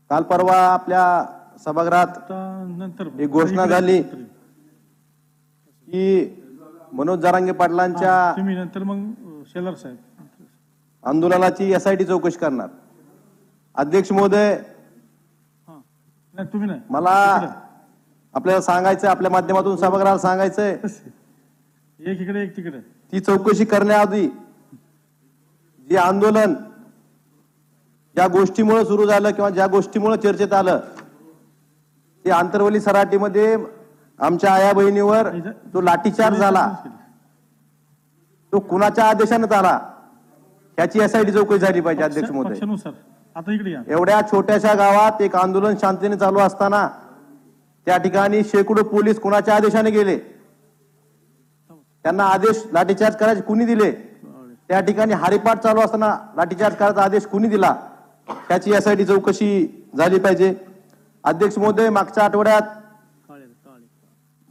काल परवा आपल्या सभागृहात एक घोषणा झाली की मनोज जरांगे पाटलांच्या तुम्ही नंतर मग शेलार साहेब आंदोलनाची एसआयटी चौकशी करणार. अध्यक्ष महोदय, नाही तुम्ही नाही मला आपल्याला सांगायचं, आपल्या माध्यमातून सभागृहाला सांगायचंय, एक इकडे एक तिकडे ती चौकशी करण्याआधी जे आंदोलन ज्या गोष्टीमुळे सुरू झालं किंवा ज्या गोष्टीमुळे चर्चेत आलं ते आंतरवली सराटीमध्ये आमच्या आया बहिणीवर जो लाठीचार्ज झाला तो कुणाच्या आदेशाने झाला याची एसआयटी चौकशी झाली पाहिजे. अध्यक्ष महोदय, पक्षानुसार आता इकडे या. एवढ्या छोट्याशा गावात एक आंदोलन शांततेने चालू असताना त्या ठिकाणी शेकडो पोलीस कुणाच्या आदेशाने गेले, त्यांना आदेश लाठीचार्ज करायचे कुणी दिले, त्या ठिकाणी हरिपाठ चालू असताना लाठीचार्ज करायचा आदेश कुणी दिला त्याची एसआयटी चौकशी झाली पाहिजे. अध्यक्ष महोदय, मागच्या आठवड्यात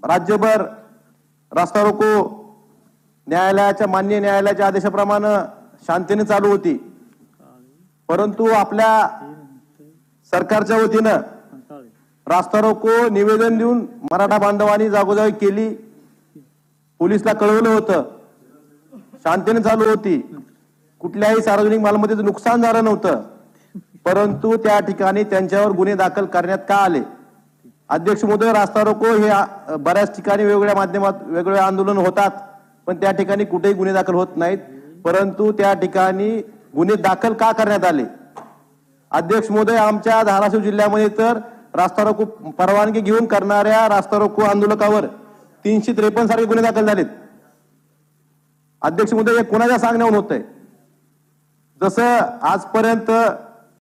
राज्यभर रास्ता रोको न्यायालयाच्या मान्य न्यायालयाच्या आदेशाप्रमाणे शांततेने चालू होती, परंतु आपल्या सरकारच्या वतीनं रास्ता रोको निवेदन देऊन मराठा बांधवांनी जागोजागी केली, पोलिसला कळवलं होतं, शांततेने चालू होती, कुठल्याही सार्वजनिक मालमत्तेचं नुकसान झालं नव्हतं, परंतु त्या ठिकाणी त्यांच्यावर गुन्हे दाखल करण्यात का आले? अध्यक्ष महोदय, रास्ता रोको हे बऱ्याच ठिकाणी वेगवेगळ्या माध्यमात वेगवेगळे आंदोलन होतात, पण त्या ठिकाणी कुठेही गुन्हे दाखल होत नाहीत, परंतु त्या ठिकाणी गुन्हे दाखल का करण्यात आले? अध्यक्ष महोदय, आमच्या धाराशिव जिल्ह्यामध्ये तर रास्ता रोको परवानगी घेऊन करणाऱ्या रास्ता रोको आंदोलकावर 353 सारखे गुन्हे दाखल झालेत. अध्यक्ष महोदय, हे कोणाच्या सांगण्यावरून होत आहे? जसं आजपर्यंत